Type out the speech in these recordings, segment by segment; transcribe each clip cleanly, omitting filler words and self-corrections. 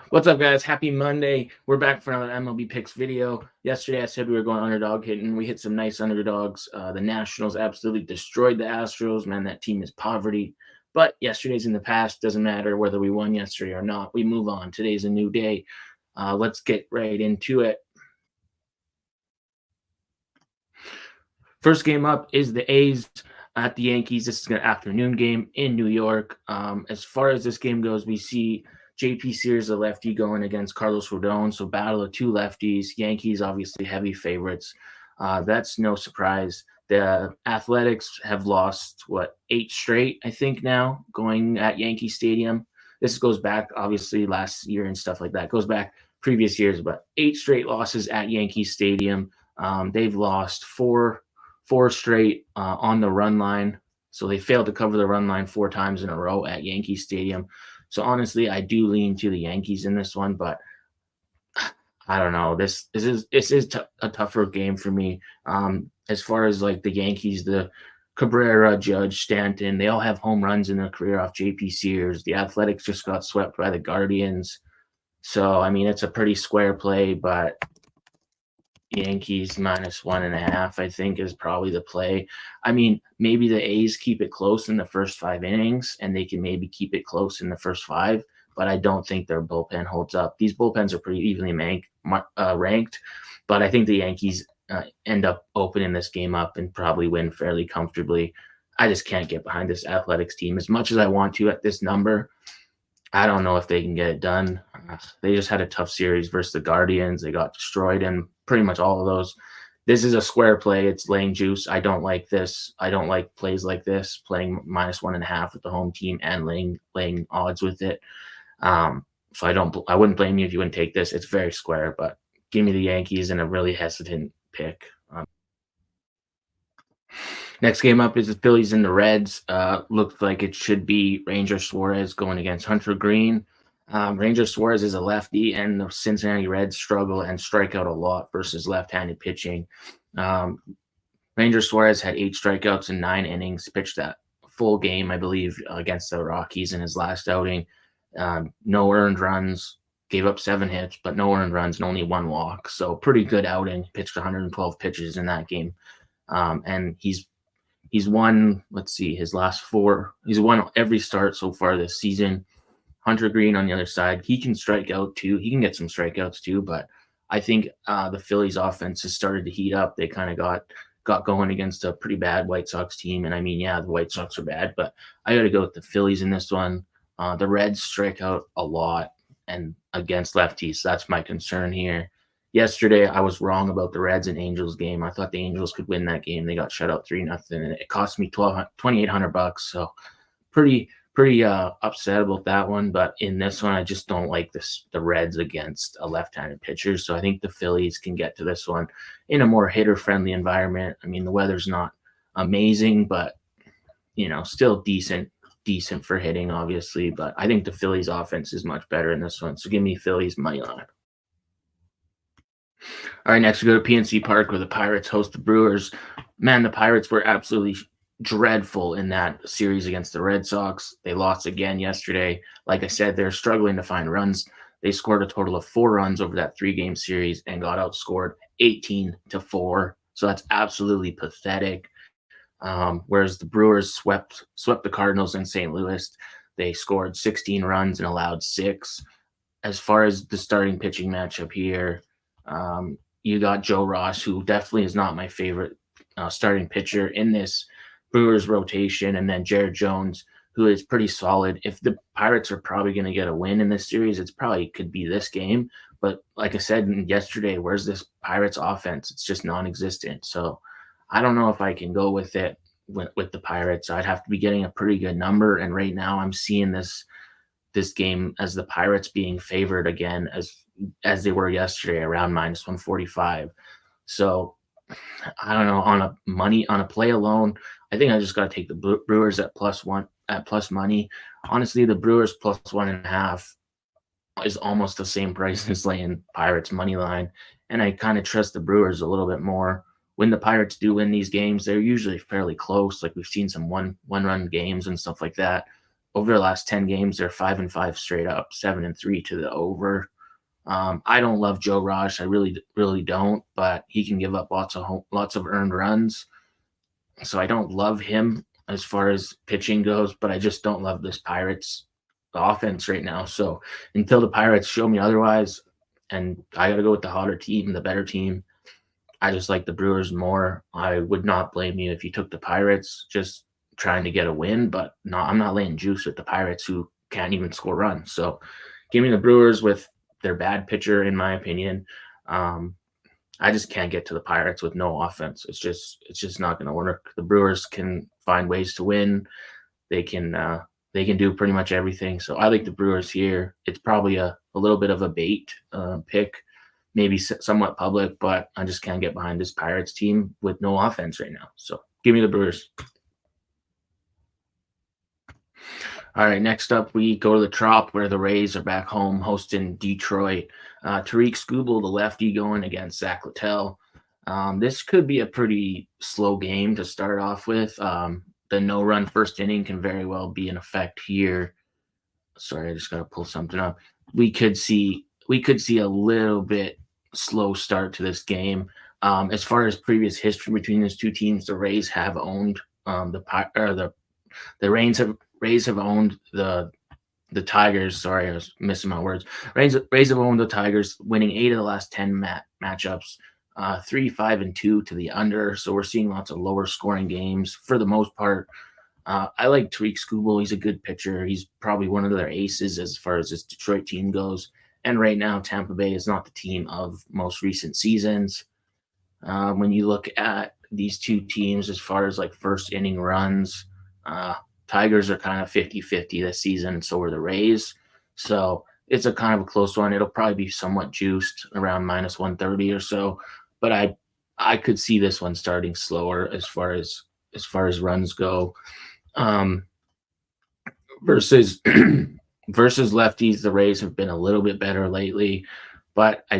What's up, guys? Happy Monday. We're back for another MLB picks video. Yesterday, I said we were going underdog hitting. We hit some nice underdogs. The Nationals absolutely destroyed the Astros. Man, that team is poverty. But yesterday's in the past. Doesn't matter whether we won yesterday or not. We move on. Today's a new day. Let's get right into it. First game up is the A's at the Yankees. This is an afternoon game in New York. As far as this game goes, we see JP Sears, the lefty, going against Carlos Rodon. So battle of two lefties. Yankees obviously heavy favorites. That's no surprise. The Athletics have lost, 8 straight, I think now, going at Yankee Stadium. This goes back, obviously, last year and stuff like that. It goes back previous years, but 8 straight losses at Yankee Stadium. They've lost four straight on the run line. So they failed to cover the run line 4 times in a row at Yankee Stadium. So honestly, I do lean to the Yankees in this one, but I don't know. This is a tougher game for me. As far as like the Yankees, the Cabrera, Judge, Stanton, they all have home runs in their career off JP Sears. The Athletics just got swept by the Guardians. So I mean, it's a pretty square play, but Yankees minus 1.5, I think, is probably the play. I mean, maybe the A's keep it close in the first 5 innings, and they can maybe keep it close in the first 5, but I don't think their bullpen holds up. These bullpens are pretty evenly ranked, but I think the Yankees end up opening this game up and probably win fairly comfortably. I just can't get behind this Athletics team as much as I want to at this number. I don't know if they can get it done. They just had a tough series versus the Guardians. They got destroyed in pretty much all of those. This is a square play. It's laying juice. I don't like this. I don't like plays like this, playing minus 1.5 with the home team and laying odds with it. So I wouldn't blame you if you wouldn't take this. It's very square, but give me the Yankees in a really hesitant pick. Next game up is the Phillies and the Reds. Looks like it should be Ranger Suarez going against Hunter Green. Ranger Suarez is a lefty, and the Cincinnati Reds struggle and strike out a lot versus left-handed pitching. Ranger Suarez had 8 strikeouts in 9 innings, pitched that full game, I believe, against the Rockies in his last outing. No earned runs, gave up 7 hits, but no earned runs and only 1 walk. So pretty good outing. Pitched 112 pitches in that game. And he's won, his last 4. He's won every start so far this season. Hunter Green on the other side, he can strike out too. He can get some strikeouts too, but I think the Phillies offense has started to heat up. They kind of got going against a pretty bad White Sox team. And I mean, yeah, the White Sox are bad, but I got to go with the Phillies in this one. The Reds strike out a lot and against lefties. So that's my concern here. Yesterday, I was wrong about the Reds and Angels game. I thought the Angels could win that game. They got shut out 3-0, and it cost me $2,800. So pretty upset about that one. But in this one, I just don't like the Reds against a left-handed pitcher. So I think the Phillies can get to this one in a more hitter-friendly environment. I mean, the weather's not amazing, but still decent for hitting, obviously. But I think the Phillies offense is much better in this one. So give me Phillies money line. All right, next we go to PNC Park where the Pirates host the Brewers. Man, the Pirates were absolutely dreadful in that series against the Red Sox. They lost again yesterday. Like I said, they're struggling to find runs. They scored a total of 4 runs over that 3-game series and got outscored 18-4. So that's absolutely pathetic. Whereas the Brewers swept the Cardinals in St. Louis. They scored 16 runs and allowed 6. As far as the starting pitching matchup here, you got Joe Ross, who definitely is not my favorite starting pitcher in this Brewers rotation, and then Jared Jones, who is pretty solid. If the Pirates are probably going to get a win in this series, it's probably could be this game. But like I said yesterday, where's this Pirates offense? It's just non-existent. So I don't know if I can go with it with the Pirates. I'd have to be getting a pretty good number. And right now I'm seeing this game as the Pirates being favored again as they were yesterday, around minus 145. So I don't know, on a play alone, I think I just got to take the Brewers at plus money. Honestly, the Brewers plus 1.5 is almost the same price as laying Pirates money line, and I kind of trust the Brewers a little bit more. When the Pirates do win these games, they're usually fairly close. Like we've seen some one run games and stuff like that over the last 10 games, they're 5-5 straight up, 7-3 to the over. I don't love Joe Raj. I really don't, but he can give up lots of earned runs. So I don't love him as far as pitching goes, but I just don't love this Pirates offense right now. So until the Pirates show me otherwise, and I got to go with the hotter team, the better team. I just like the Brewers more. I would not blame you if you took the Pirates, just trying to get a win, but no, I'm not laying juice with the Pirates who can't even score runs. So give me the Brewers with their bad pitcher, in my opinion. Um, I just can't get to the Pirates with no offense. It's just not going to work. The Brewers can find ways to win. They can do pretty much everything. So I like the Brewers here. It's probably a little bit of a bait pick, maybe somewhat public, but I just can't get behind this Pirates team with no offense right now. So give me the Brewers. All right, next up, we go to the Trop where the Rays are back home hosting Detroit. Tariq Skubal, the lefty, going against Zach Littell. This could be a pretty slow game to start off with. The no-run first inning can very well be in effect here. Sorry, I just got to pull something up. We could see a little bit slow start to this game. As far as previous history between these two teams, the Rays have owned the Rays have owned the Tigers. Sorry, I was missing my words. Rays have owned the Tigers, winning 8 of the last 10 matchups, 3-5-2 to the under. So we're seeing lots of lower scoring games for the most part. I like Tariq Skubal. He's a good pitcher. He's probably one of their aces as far as this Detroit team goes. And right now, Tampa Bay is not the team of most recent seasons. When you look at these two teams as far as like first inning runs, Tigers are kind of 50-50 this season, and so are the Rays. So it's a kind of a close one. It'll probably be somewhat juiced around minus 130 or so. But I could see this one starting slower as far as runs go. Versus versus lefties, the Rays have been a little bit better lately, but I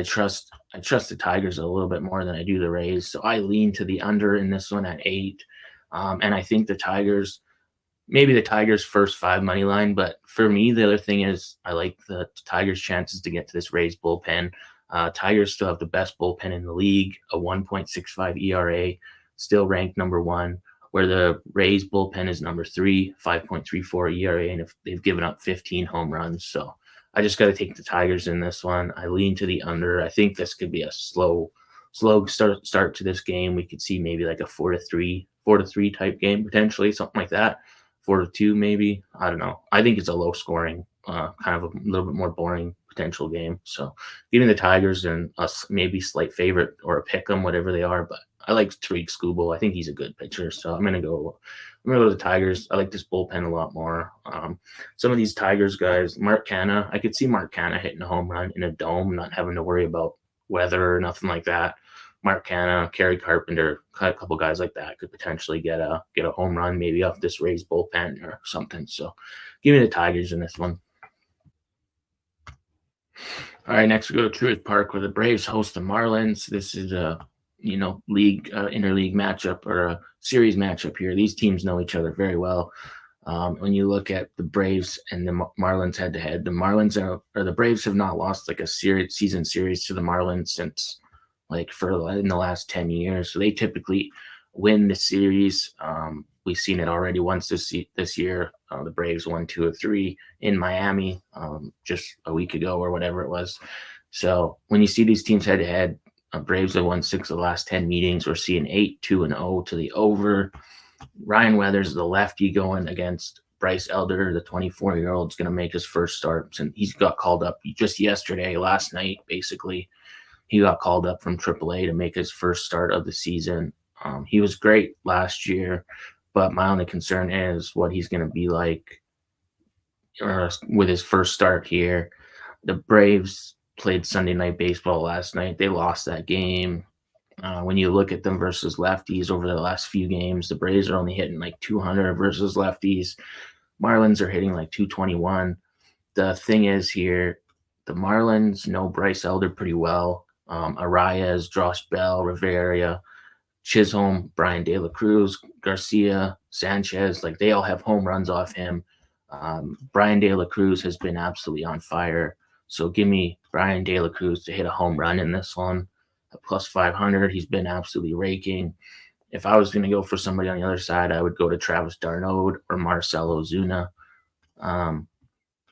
trust the Tigers a little bit more than I do the Rays. So I lean to the under in this one at 8. And I think the Tigers, maybe the Tigers first 5 money line, but for me, the other thing is I like the Tigers' chances to get to this Rays bullpen. Tigers still have the best bullpen in the league, a 1.65 ERA, still ranked number 1, where the Rays bullpen is number 3, 5.34 ERA, and if they've given up 15 home runs. So I just got to take the Tigers in this one. I lean to the under. I think this could be a slow start to this game. We could see maybe like a 4-3 type game, potentially, something like that. 4-2 maybe. I don't know. I think it's a low scoring, kind of a little bit more boring potential game. So giving the Tigers and us maybe slight favorite or a pick 'em, whatever they are. But I like Tariq Skubal. I think he's a good pitcher. So I'm gonna go to the Tigers. I like this bullpen a lot more. Some of these Tigers guys, Mark Canha, I could see Mark Canha hitting a home run in a dome, not having to worry about weather or nothing like that. Mark Canha, Kerry Carpenter, a couple guys like that could potentially get a home run maybe off this Rays bullpen or something. So give me the Tigers in this one. All right, next we go to Truist Park where the Braves host the Marlins. This is a league interleague matchup or a series matchup here. These teams know each other very well. When you look at the Braves and the Marlins head to head, the Braves have not lost like a season series to the Marlins since in the last 10 years. So they typically win the series. We've seen it already once this year. The Braves won 2 of 3 in Miami just a week ago or whatever it was. So when you see these teams head to head, Braves have won 6 of the last 10 meetings. We're seeing 8-2-0 to the over. Ryan Weathers, the lefty, going against Bryce Elder, the 24-year-old, is going to make his first start. And he's got called up just last night, basically. He got called up from AAA to make his first start of the season. He was great last year, but my only concern is what he's going to be like with his first start here. The Braves played Sunday Night Baseball last night. They lost that game. When you look at them versus lefties over the last few games, the Braves are only hitting like 200 versus lefties. Marlins are hitting like 221. The thing is here, the Marlins know Bryce Elder pretty well. Arias, Josh Bell, Rivera, Chisholm, Brian De La Cruz, Garcia, Sanchez, like they all have home runs off him. Brian De La Cruz has been absolutely on fire. So give me Brian De La Cruz to hit a home run in this one at plus 500. He's been absolutely raking. If I was going to go for somebody on the other side, I would go to Travis d'Arnaud or Marcell Ozuna. Um,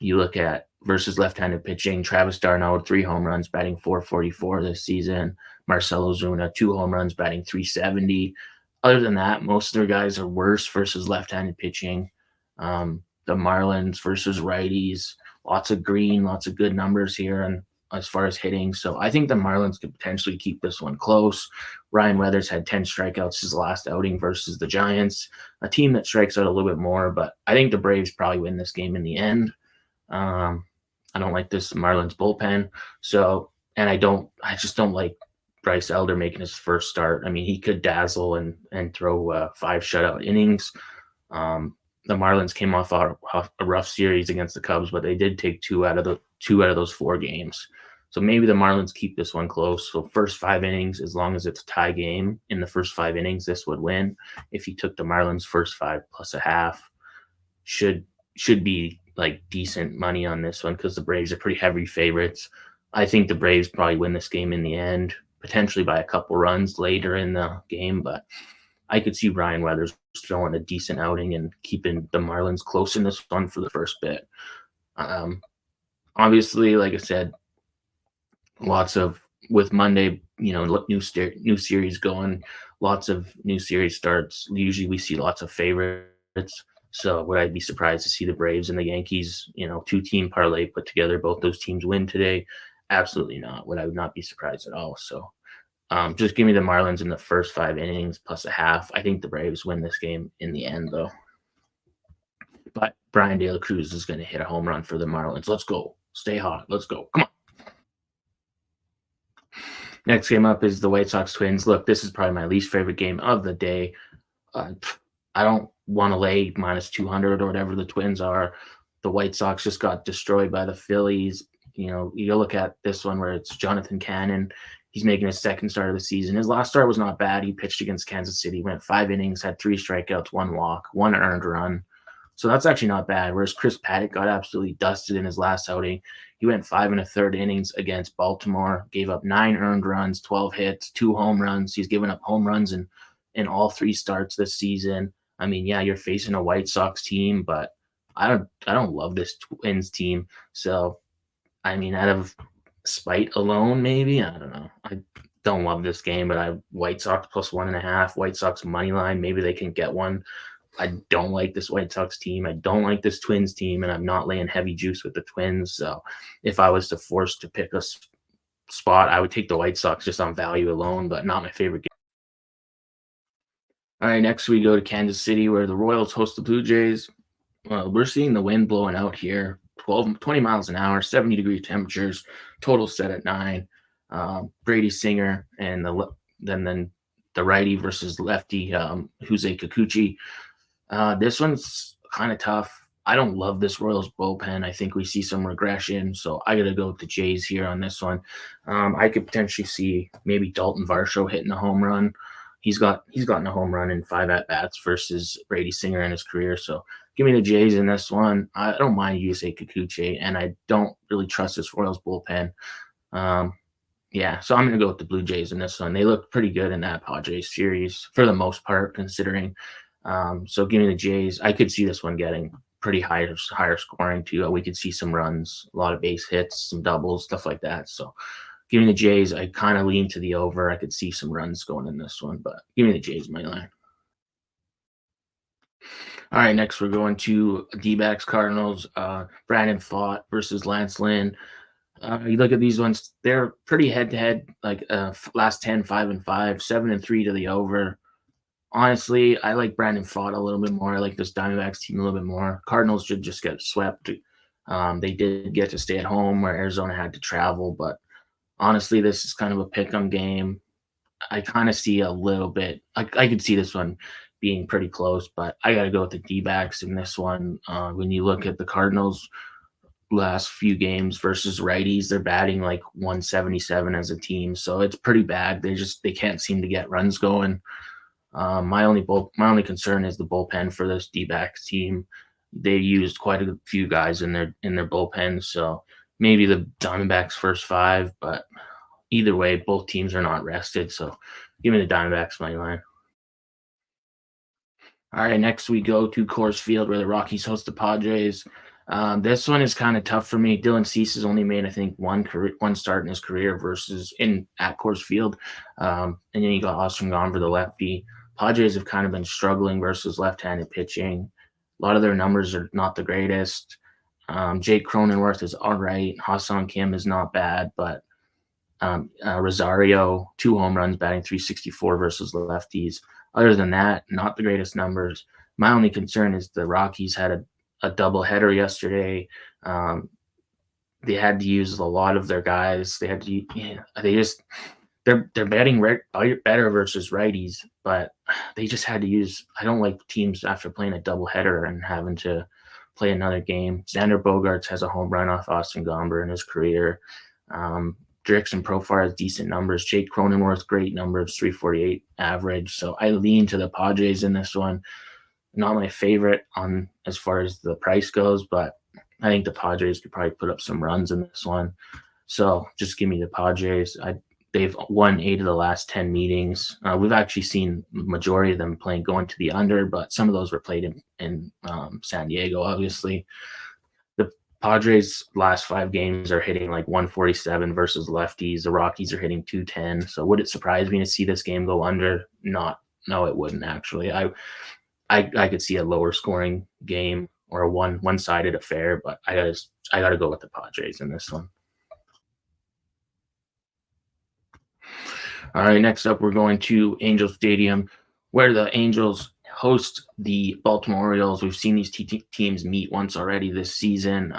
you look at versus left-handed pitching, Travis d'Arnaud, 3 home runs, batting 444 this season. Marcell Ozuna, 2 home runs, batting 370. Other than that, most of their guys are worse versus left-handed pitching. The Marlins versus righties, lots of green, lots of good numbers here, and as far as hitting. So I think the Marlins could potentially keep this one close. Ryan Weathers had 10 strikeouts his last outing versus the Giants, a team that strikes out a little bit more, but I think the Braves probably win this game in the end. I don't like this Marlins bullpen. So, and I just don't like Bryce Elder making his first start. I mean, he could dazzle and throw 5 shutout innings. The Marlins came off a rough series against the Cubs, but they did take two out of those 4 games. So maybe the Marlins keep this one close. So first 5 innings, as long as it's a tie game in the first 5 innings, this would win. If you took the Marlins first 5 plus a half, should be like decent money on this one because the Braves are pretty heavy favorites. I think the Braves probably win this game in the end, potentially by a couple runs later in the game, but I could see Ryan Weathers throwing a decent outing and keeping the Marlins close in this one for the first bit. Obviously, like I said, lots of with Monday, new series going, lots of new series starts. Usually, we see lots of favorites. So would I be surprised to see the Braves and the Yankees, 2-team parlay put together? Both those teams win today? Absolutely not. I would not be surprised at all. So just give me the Marlins in the first 5 innings plus a half. I think the Braves win this game in the end, though. But Brian De La Cruz is going to hit a home run for the Marlins. Let's go. Stay hot. Let's go. Come on. Next game up is the White Sox Twins. Look, this is probably my least favorite game of the day. I don't want to lay minus 200 or whatever the Twins are. The White Sox just got destroyed by the Phillies. You look at this one where it's Jonathan Cannon. He's making his second start of the season. His last start was not bad. He pitched against Kansas City, went 5 innings, had 3 strikeouts, 1 walk, 1 earned run. So that's actually not bad. Whereas Chris Paddock got absolutely dusted in his last outing. He went 5 1/3 innings against Baltimore, gave up 9 earned runs, 12 hits, 2 home runs. He's given up home runs in all 3 starts this season. I mean, yeah, you're facing a White Sox team, but I don't love this Twins team. So, I mean, out of spite alone, maybe, I don't know. I don't love this game, but I White Sox plus 1.5, White Sox money line. Maybe they can get one. I don't like this White Sox team. I don't like this Twins team, and I'm not laying heavy juice with the Twins. So, if I was to force to pick a spot, I would take the White Sox just on value alone, but not my favorite game. All right, next we go to Kansas City where the Royals host the Blue Jays. We're seeing the wind blowing out here, 20 miles an hour, 70-degree temperatures, total set at 9. Brady Singer and then the righty versus lefty, Jose Kikuchi. This one's kind of tough. I don't love this Royals bullpen. I think we see some regression, so I got to go with the Jays here on this one. I could potentially see maybe Dalton Varsho hitting a home run. He's gotten a home run in 5 at-bats versus Brady Singer in his career, so give me the Jays in this one. I don't mind Yusei Kikuchi, and I don't really trust this Royals bullpen. Yeah, so I'm going to go with the Blue Jays in this one. They look pretty good in that Padres series for the most part, considering. So give me the Jays. I could see this one getting pretty higher scoring too. We could see some runs, a lot of base hits, some doubles, stuff like that. So give me the Jays. I kind of lean to the over. I could see some runs going in this one, but give me the Jays money line. All right, next we're going to D-backs Cardinals. Brandon Pfaadt versus Lance Lynn. You look at these ones; they're pretty head-to-head. Like last 10, 5-5, 7-3 to the over. Honestly, I like Brandon Pfaadt a little bit more. I like this Diamondbacks team a little bit more. Cardinals should just get swept. They did get to stay at home where Arizona had to travel, but honestly, this is kind of a pick-em game. I kind of see a little bit. I could see this one being pretty close, but I got to go with the D-backs in this one. When you look at the Cardinals' last few games versus righties, they're batting like 177 as a team, so it's pretty bad. They can't seem to get runs going. My only concern is the bullpen for this D-backs team. they used quite a few guys in their bullpen. So maybe the Diamondbacks first five, but either way, both teams are not rested. So give me the Diamondbacks money line. All right, next we go to Coors Field where the Rockies host the Padres. This one is kind of tough for me. Dylan Cease has only made, I think, one start in his career versus in at Coors Field, and then you got Austin Gone for the lefty. Padres have kind of been struggling versus left-handed pitching. A lot of their numbers are not the greatest. Jake Cronenworth is all right. Hassan Kim is not bad, but Rosario, 2 home runs, batting 364 versus the lefties. Other than that, not the greatest numbers. My only concern is the Rockies had a doubleheader yesterday. They had to use a lot of their guys. They had to, yeah, they just they're batting better versus righties, but they just had to use. I don't like teams after playing a doubleheader and having to play another game. Xander Bogaerts has a home run off Austin Gomber in his career. Drickson Profar has decent numbers. Jake Cronenworth, great numbers, 348 average. So I lean to the Padres in this one. Not my favorite on as far as the price goes, but I think the Padres could probably put up some runs in this one. So just give me the Padres. They've won 8 of the last 10 meetings. We've actually seen the majority of them going to the under, but some of those were played in San Diego, obviously. The Padres' last 5 games are hitting like 147 versus lefties. The Rockies are hitting 210. So would it surprise me to see this game go under? No, it wouldn't actually. I could see a lower scoring game or a one-sided affair, but I gotta go with the Padres in this one. All right, next up, we're going to Angel Stadium, where the Angels host the Baltimore Orioles. We've seen these teams meet once already this season.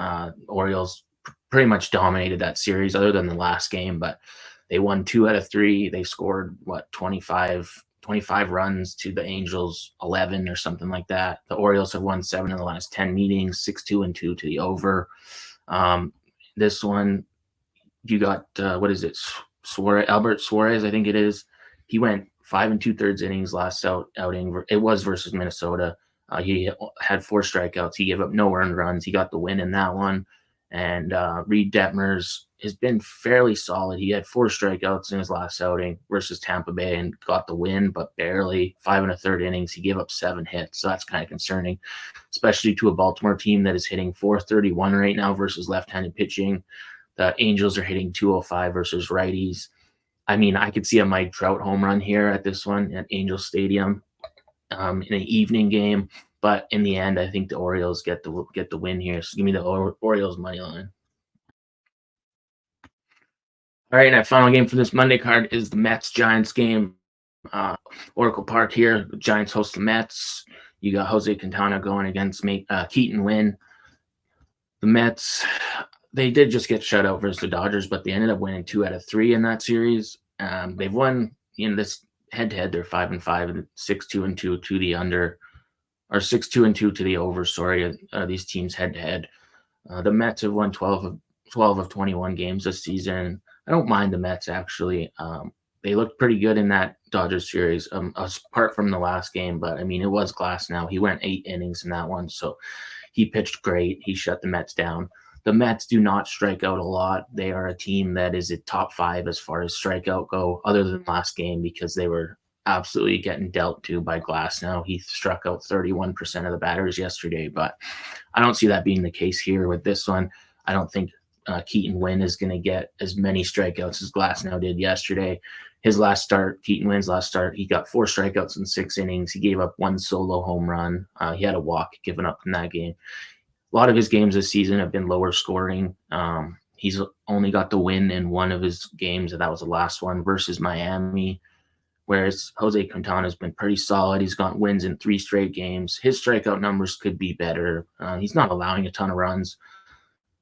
Orioles pretty much dominated that series, other than the last game, but they won 2 out of 3. They scored, 25 runs to the Angels 11 or something like that. The Orioles have won 7 in the last 10 meetings, 6-2 to the over. This one, you got, what is it? Albert Suarez, I think it is. He went 5 2/3 innings last outing. It was versus Minnesota. He had 4 strikeouts. He gave up no earned runs. He got the win in that one. And Reed Detmers has been fairly solid. He had 4 strikeouts in his last outing versus Tampa Bay and got the win, but barely. 5 1/3 innings. He gave up 7 hits. So that's kind of concerning, especially to a Baltimore team that is hitting 431 right now versus left-handed pitching. The Angels are hitting 205 versus righties. I mean, I could see a Mike Trout home run here at this one at Angel Stadium in an evening game. But in the end, I think the Orioles get the win here. So give me the Orioles money line. All right, and our final game for this Monday card is the Mets Giants game. Oracle Park here. The Giants host the Mets. You got Jose Quintana going against Keaton Wynn. The Mets, they did just get shut out versus the Dodgers, but they ended up winning 2 out of 3 in that series. They've won in this head-to-head. They're 5-5 and 6-2 to the under, or 6-2 to the over. Sorry, these teams head-to-head. The Mets have won 12 of 21 games this season. I don't mind the Mets actually. They looked pretty good in that Dodgers series, apart from the last game. But I mean, it was glass now. He went 8 innings in that one, so he pitched great. He shut the Mets down. The Mets do not strike out a lot. They are a team that is at top 5 as far as strikeout go, other than last game because they were absolutely getting dealt to by Glass now. He struck out 31% of the batters yesterday, but I don't see that being the case here with this one. I don't think Keaton Wynn is going to get as many strikeouts as Glass now did yesterday. Keaton Wynn's last start, he got 4 strikeouts in 6 innings. He gave up 1 solo home run. He had a walk given up in that game. A lot of his games this season have been lower scoring. He's only got the win in one of his games, and that was the last one versus Miami, whereas Jose Quintana has been pretty solid. He's got wins in 3 straight games. His strikeout numbers could be better. He's not allowing a ton of runs.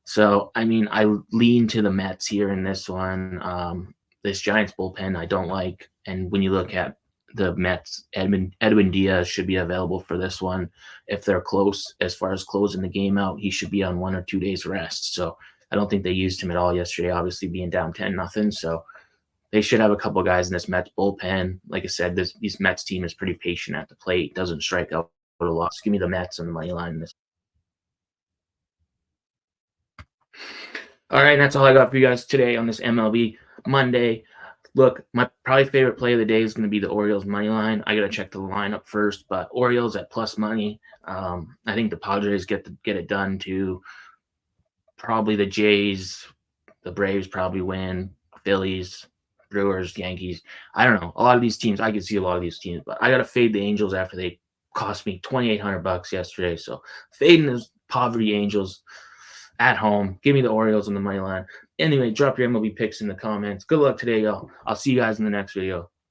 So, I mean, I lean to the Mets here in this one. This Giants bullpen I don't like. And when you look at the Mets, Edwin Diaz should be available for this one. If they're close, as far as closing the game out, he should be on 1 or 2 days rest. So I don't think they used him at all yesterday, obviously being down 10-0. So they should have a couple of guys in this Mets bullpen. Like I said, this Mets team is pretty patient at the plate, doesn't strike out a lot. So give me the Mets and the money line in this. All right, and that's all I got for you guys today on this MLB Monday. Look, my probably favorite play of the day is going to be the Orioles money line. I got to check the lineup first, but Orioles at plus money. I think the Padres get it done too. Probably the Jays, the Braves probably win. Phillies, Brewers, Yankees. I don't know. A lot of these teams, I could see a lot of these teams, but I got to fade the Angels after they cost me $2,800 yesterday. So fading those poverty Angels at home. Give me the Orioles on the money line. Anyway, drop your MLB picks in the comments. Good luck today, y'all. I'll see you guys in the next video.